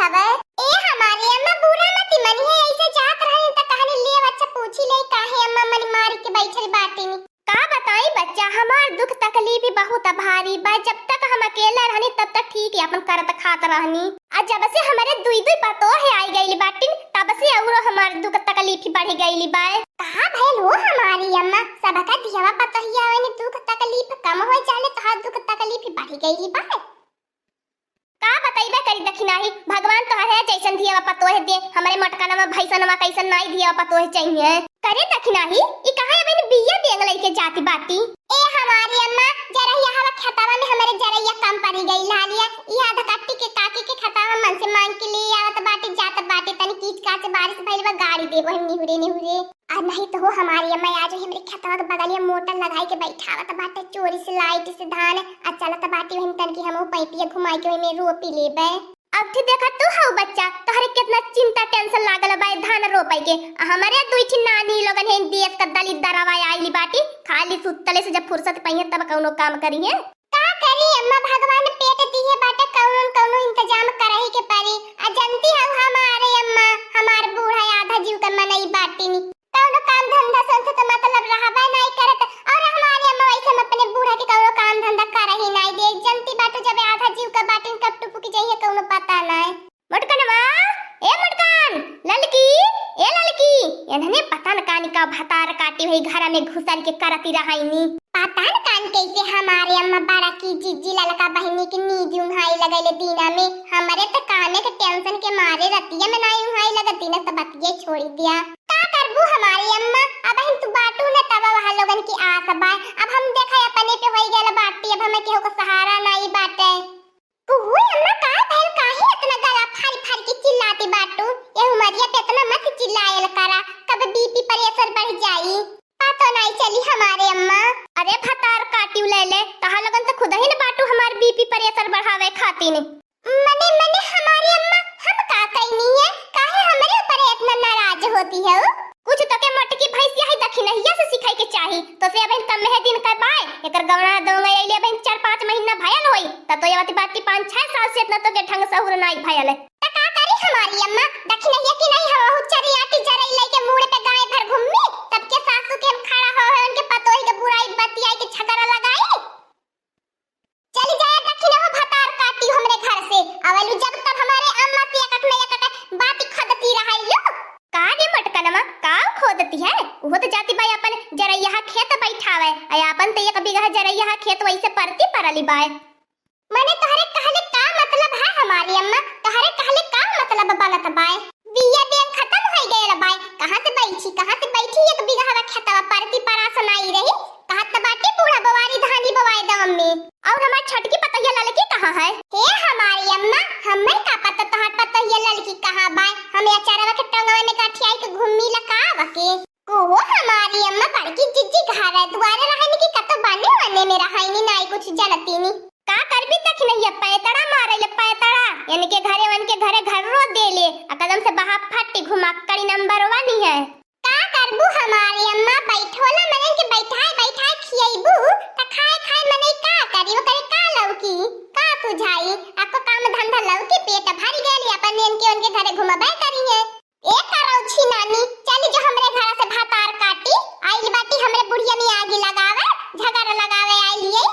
हवे। ए हमारी अम्मा बुरा मत मनी है, ऐसे जात रही त कहानी ले बच्चा पूछी ले काहे अम्मा मन मार के बैठल बाटी। का बताई बच्चा, हमार दुख तकलीफ बहुत भारी बा। जब तक हम अकेला रहनी तब तक ठीक है, अपन करत खात रहनी। आज जब से हमारे दुई दुई पतो है आई गईली बाटी, तब से और हमार दुख तकलीफ बढ़ गईली बा। कहां भइल हो हमारी अम्मा, सबका दियावा पतहिया वनी दुख तकलीफ कम हो जाले तो दुख तकलीफ बढ़ गईली बा। का बताइबे करी दखिनाही, भगवान तो है जैसन दियावा पतो है दे, हमारे मटकाना में भैसनवा कैसन नाई दियावा पतो है चाहिए करे दखिनाही। ई कहां अबे बिया देंग लइके जाती बाटी। ए हमारी अम्मा जरा यहाँ खतावा में हमारे जरा कम पड़ी गई लालिया, ई आधा कट्टी के काकी के खतावा मन से मांग के लिए आवत बाटी जात बाटी, तनी कीच काच बारिश भइल बा गाड़ी देबो निहुरे निहुरे। आ नहीं तो हो हमारी अम्मा आज हमरे खतावा के बगलिया मोटर लगाई के बैठावत बाटे, चोरी से लाइट से धान आ चलत बाटी वही तन की हमो पैपिया घुमाई के में रोपी लेबे। अब ठी देखा तू हाउ बच्चा, तोहरे कितना चिंता टेंशन लागल बा धान रोपाई के। हमारे दुई ठी नानी लोगन है देश का दलित दरवा आईली बाटी, खाली सुतले से जब फुर्सत पइहे तब कौनो काम करी है। का करी अम्मा, भगवान पेट दिए बाटे, कौनो कौनो इंतजाम करही के पड़ी। आ जानती है हमारे अम्मा, हमार बूढ़ा आधा जीव का मनई बाटी नी, कौनो काम धंधा संत तो मतलब रहबा नहीं करत। और हमारे अम्मा वैसे अपने बूढ़ा के कौनो काम धंधा करही नहीं दे, जनती बाटो जब आधा जीव का बाटी कब टुपुकी जाइए कौनो पता नहीं। मटकनवा ए मटकन, ललकी ए ललकी, एनहने पता न कानी का भतार काटी हुई घर में घुसल के करती रहाईनी। पता न कान कैसे हमारे अम्मा बड़ा की जिज्जी ललका बहनी की नींद उंघाई लगैले दीना में, हमारे तो काने के टेंशन के मारे रतिया में नहीं उंघाई लगती न तो बतिये छोड़ी दिया। का करबू हमारी अम्मा, अब हम तू बाटू न तब वहां लोगन की आस बा। अब हम देखा अपने पे होई गेल बाटी, अब हमें केहू को सहारा नहीं बाटे। ओए अम्मा का भइल, काहे इतना गला फाड़ फाड़ के चिल्लाती बाटू। ये उमरिया पे इतना मत चिल्लायल करा, कब बीपी प्रेशर बढ़ जाई पता नहीं चली हमारे अम्मा। अरे भतार काटियो ले ले, तहा लगन तो खुद ही न बाटू हमार बीपी प्रेशर बढ़ावे खाती ने। मने मने हमारी अम्मा हम का कहनी है, काहे हमरे ऊपर इतना नाराज होती है। कुछ तो के मटकी भैंसिया ही दखिनहिया से सिखाई के चाही, तो से अबे कम है दिन का बाय एकर गवना दोंगे आइले अबे 4-5 महीना भयल होई, त तो ये बाती 5-6 साल से इतना तो के ढंग सहूर नहीं भयल है। त का करी हमारी अम्मा, दखिनहिया की नहीं हवा हुचरी आटी जरई लेके मुड़े पे गाय भर घूमी, तब के सासू के खड़ा हो उनके पतोही के बुराई बतियाई के झगड़ा लगाई। चली जाए दखिन हो भतार काटी हमरे घर से, अवलू जब तक हमारे अम्मा से एकक न एकक बात खदती रहाइयो। का रे मटकनमा का खोदती है, वो तो जाती बाई अपन जरैया खेत बैठावे, आ अपन तो 1 बीघा जरैया खेत वैसे परती परली बाय। मने तोहरे कहले का मतलब है हमारी अम्मा, तोहरे कहले का मतलब बनत बाय। बिया बेन खत्म हो गइल बाय, कहां से बैठी 1 बीघा खेतवा परती परास नहीं रही, कहां त बाटी बूढ़ा बवारी धानी बवाई दम में। और हमार छटकी पतैया ललकी कहां है। हे हमारी अम्मा, हमें का पता तोहर पतैया ललकी कहां बाय, हमें अचारवा के टंगवा में काठियाई के घुम्मी लकाव के। ओहो हमारी अम्मा बड़की जिज्जी घर है, दुआरे रहने की कतो बाने वाने में रहनी नहीं कुछ जानती नी। का करबी तक नहीं पैतड़ा मारे ले पैतड़ा, यानी के घरे वन के घरे घर रो दे ले, आ कदम से बहा फट्टी घुमाकड़ी नंबर 1 ही है। का करबू हमारी अम्मा, बैठोला मने के बैठाए खियैबू त खाए मने का करी, वो करे का लौकी का सुझाई, आपको काम धंधा लौकी पेट भर गेली, अपन इनके उनके घरे घुमबे करी है। ए करौछी नानी चली जो हमरे घर से भातार काटी आइल बाटी, हमरे बुढ़िया में आगी लगावे झगड़ा लगावे आइल ये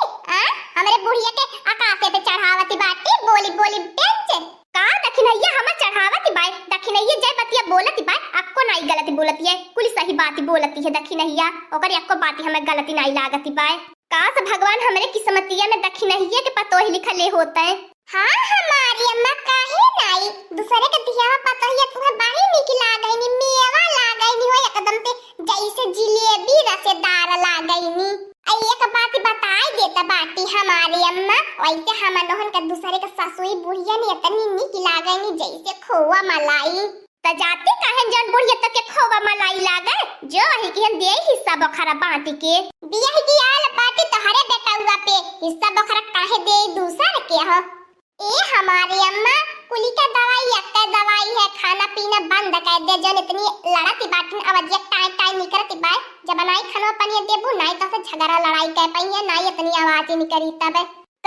हमरे बुढ़िया के आकाशे पे चढ़ावती बाटी, बोली बोली बेंच का दखिनैया हम चढ़ावती बाई, दखिनैया जय बतिया बोलती बाई, आपको नहीं गलती बोलती है, कुल सही बात बोलती है दखिनैया, ओकर एको बात हमें गलती नहीं लागती बाई। काश भगवान हमरे किस्मतिया में दखिनैया के पतोही लिखले होते। हां हमारी अम्मा काहे नहीं, दूसरे के दियावा पतोहिया तुम्हें बाही निक लागईनी, मेवा लागईनी हो एकदम से जैसे जिलेबी रसेदार लागईनी। एक बात बताई देता बाटी हमारी अम्मा, वैसे हम नोहन के दूसरे के ससुई बुढ़िया ने इतनी निक लागईनी जैसे खोवा मलाई। त जाती काहे जन बुढ़िया तक के खोवा मलाई लागे, जो वही के हम दे हिस्सा बखरा बाटी के दिया ही की आल बाटी तोहरे बेटाउआ पे, हिस्सा बखरा काहे दे दूसर के हो। ए हमारी अम्मा कुली का दवाई है, खाना पीना बंद कर दे, जन इतनी लड़ती बाटी आवाज टाई निकलती बाय, जब बनाई खाना पानी देबू नहीं तो से झगड़ा लड़ाई कर पई है, नहीं इतनी आवाज निकली तब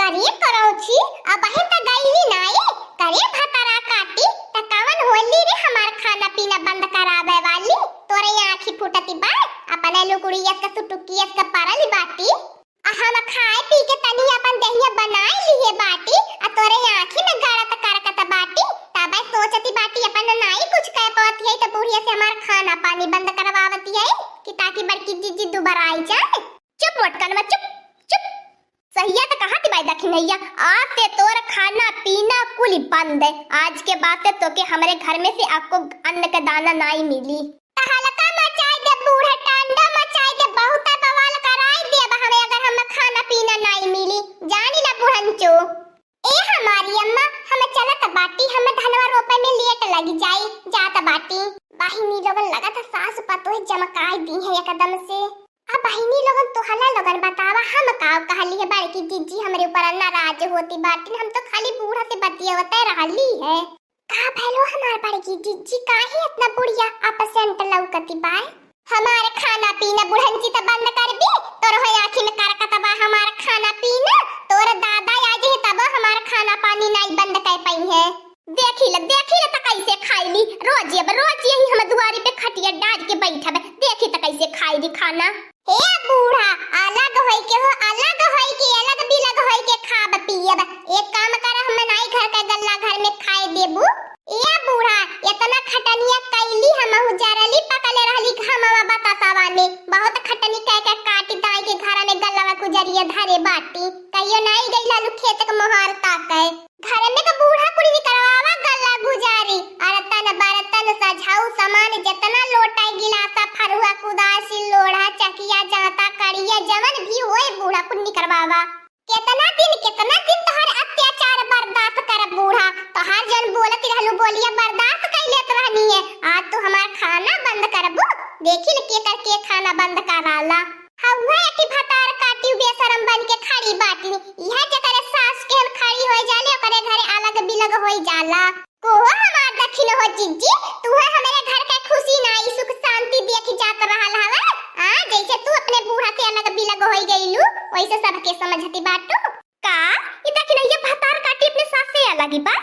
करिए करौची अब बहन त गईली नाई करे भतारा काटी त कवन होली रे हमार खाना पीना बंद करावे वाली तोरे आंखी फुटती बा अपने लुकुड़ियस का सुटुकियस का परली बाटी आ हम खाए पी के तनी अपन दहिया बनाई लिए बाटी आ तोरे आंखी में गड़त करकत बाटी तबे सोचती बाटी अपन नाई कुछ कह पाती है त बुढ़िया से हमार खाना पानी बंद करवावती है कि ताकि बड़की जीजी दोबारा आई जाए। चुप मोटकनवा चुप चुप सहिया तो कहा थी भाई दखिनैया आज से तोर खाना पीना कुल बंद है। आज के बाद से तो के हमारे घर में से आपको अन्न का दाना नहीं मिली। हलका मचाई दे बूढ़ा टांडा मचाई दे बहुत बवाल कराई दे हमें अगर हम खाना पीना नहीं मिली जानी ना बुढ़ंचो। ए हमारी अम्मा हमें चलत बाटी हमें धनवा रोपे में लेट लगी जाई जात बाटी बहिनी लोगन लगा था सास पतो है जमकाई दी है एकदम से। अब बहिनी लोगन तो हला लोगन बतावा हम काव कहली है बड़की जीजी हमरे ऊपर नाराज होती बाटी हम तो खाली बूढ़ा से बतियावते रहली है। का भलो हमार बड़की जीजी काहे इतना बुढ़िया आपस से अंत लौकती बाय हमारे खाना पीना बुढ़ंची त बंद कर दी तोर हो आंखी में करकत बा हमार खाना पीना तोर दादा आज है तब हमार खाना पानी नहीं बंद कर पाई है। देखी ल त कैसे खाईली रोज यही हम दुआरी पे खटिया डाल के बैठब देखी त कैसे खाईली खाना। हे बूढ़ा अलग होई के हो अलग बिलग होई के खाब पियब एक काम कर हम नाई घर का गल्ला घर में खाए देबू। ए बूढ़ा इतना खटनिया कैली हम हुजरली पकले रहली घमवा बतासावा में बहुत खटनी कह के काटी दाई के घर में गल्लावा गुजरिया धरे बाटी कहियो नाई गइला लु खेत के मोहर ताक है घर में का बूढ़ा कुड़ी करवावा गल्ला गुजारी अरतन बरतन सजाऊ सामान जितना लोटा गिलासा फरुआ कुदासी लोढ़ा चकिया जाता कड़िया जवन भी होए बूढ़ा कुन्नी करवावा। कितना दिन तोहर अत्याचार बर्दाश्त कर बूढ़ा तोहर जन बोलत रहलू बोलिया बर्दाश्त कैलेत रहनी है आज तो हमार खाना बंद करबू देखी ल के करके खाना बंद कराला। हवा की भतार काटी बेशरम बन के खड़ी बाटली यह जकरे सास के हम खड़ी होई जाले ओकरे घरे अलग बिलग होई जाला। को हमार दखिन हो जीजी तू है हमारे घर के खुशी नाई सुख शांति देखी जात रहल हवा आ जैसे तू अपने बूढ़ा से अलग बिलग होई गइलू वैसे सबके समझती बाटू का ई दखिन ये भतार काटी अपने सास से अलग ही बा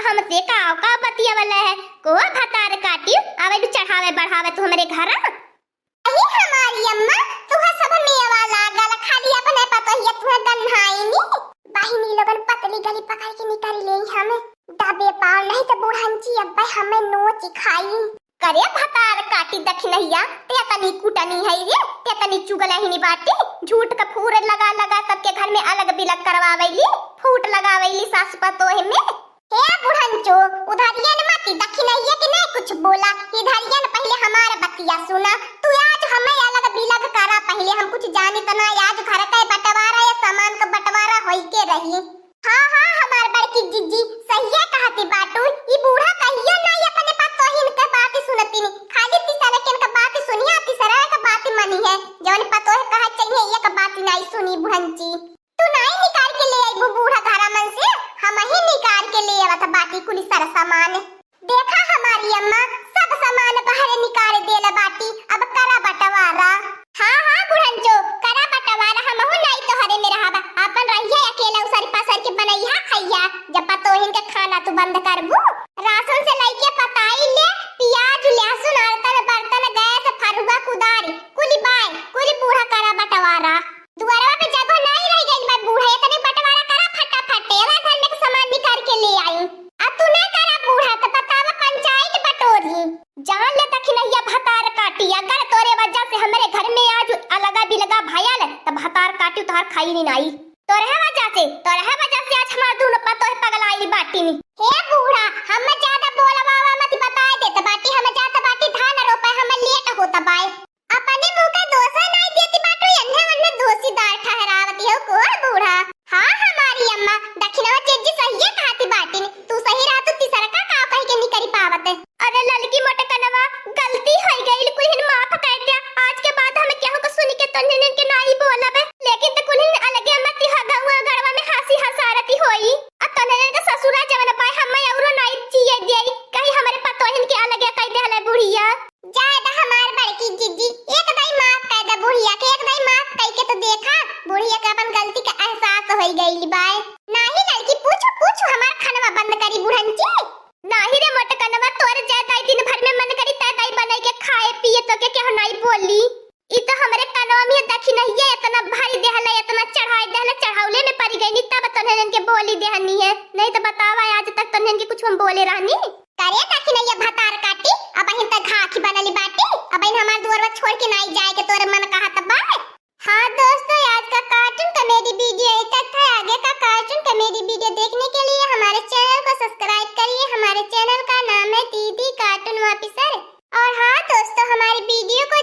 हम से का बतिया वाला है को भतार काटी आवे भी चढ़ावे बढ़ावे तू हमारे घर अही हमारी अम्मा तू है सब मेवा लागल खाली अपने पतो ये तू गन्हाई नी बहिनी लोगन पतली गली पकड़ के निकल ले हमें दबे पाव नहीं तो बुढ़ंची अब्बे हमें नोच खाई करे भतार काटी दखिनैया ते तनी कुटनी है रे ते तनी चुगला ही नी बाटी झूठ का फूर लगा सबके घर में अलग बिलग करवावेली फूट लगावेली सास पतोह में। हे बुढ़ंचो उधरिया न मती दखिनैया के नहीं कुछ बोला इधरिया न पहले हमारे बतिया सुना तू आज हमें अलग बिलग करा पहले हम कुछ जानी तना आज घर का बंटवारा या सामान का बंटवारा होई के रही। हां हमार बड़की जीजी सही कहती बाटू ई बूढ़ा कहियो नहीं अपने पास तोहिन के बात सुनती नहीं खाली तिसरे के का बात सुनिया तिसरा का बात मनी है जवन पतो है कहा चाहिए ये का बात नहीं सुनी बुढ़ंची तू नहीं निकाल के ले आई बूढ़ा धारा मन से हम ही निकाल के ले आवत बाटी कुली सारा सामान देखा हमारी अम्मा सब सामान बाहर निकाल देला बाटी अब करा बंटवारा। हां बुढ़ंचो करा बंटवारा हम हो नहीं तो हरे में रहबा अपन रहिए अकेला उसरी पासर के बनैया खैया जब पतोहिन के खाना तू बंद करबू राशन से लइके पताई ले प्याज लहसुन अरतन बर्तन गैस फरुआ कुदारी कुली बाय कुली बूढ़ा करा बंटवारा दुआरा पे जगह नहीं रह गई मैं बूढ़ा इतने बंटवारा करा फटाफट एवा घर में सामान निकाल के ले आई अब तू नहीं करा बूढ़ा तो बतावा पंचायत बटोरी जान ले दखिनैया भतार काटी अगर तोरे वजह से हमारे घर में आज अलगा बिलगा भयल त भतार काटी तोहर खाई नहीं तोरे वजह से आज हमार दोनों पतो है पगलाई बाटी नी। हे बूढ़ा हम ज्यादा बोलवावा मत बताए दे त बाटी हम जात बाटी धान रोपे हम लेट होता बाय अपने मुंह का दोसा नहीं देती बाटू अन्ने वन्ने दोषीदार ठहरावती हो को बूढ़ा। हां हमारी अम्मा दखिनवा चेजी सही कहती बाटी नी तू सही रहा तो तीसरा का कह के नहीं करी पावत अरे ललकी मोटकनवा गलती होई गइल कुहिन माफ कर दे आज के बाद हम केहू को सुन के तन्ने के नहीं बोलब लेकिन त कुहिन अलगे मत हा गवा गड़वा में हंसी हंसारती होई आ तन्ने के ससुरा जवन पाए हम औरो नहीं जिए देई कहीं हमारे पतोहिन के अलगे कह दे हले बुढ़िया जायदा हमार बड़की जीजी एक दाई माफ कर दे बुढ़िया के एक दाई माफ कह के तो देखा बुढ़िया के अपन गलती का एहसास होई गइल बाय। बुढ़ंची। नाही रे मोटकनवा, तोर ज्यादा दिन भर में मन करी ताई बनाई के खाए पिए तो के केहू नहीं बोली। ई तो हमरे कानवा में देखी नहीं है, इतना भारी देहला, इतना चढ़ाई देहला, चढ़ावले में पड़ी गई नी, तब तन्हन के बोली देहनी है। नहीं तो बतावा आज तक तन्हन के कुछ हम बोले रहनी। करे ताकि नहीं ये भतार काटी, अब इन तक घाखी बनली बाटी, अब इन हमार दुआर छोड़ के नहीं जाए के तोरे मन कहा तब बात। हाँ दोस्तों, आज का कार्टून कॉमेडी वीडियो यहीं तक था। आगे का कार्टून कॉमेडी वीडियो देखने के लिए हमारे चैनल को सब्सक्राइब करिए। हमारे चैनल का नाम है दीदी कार्टून ऑफिसर। और हाँ दोस्तों, हमारी वीडियो को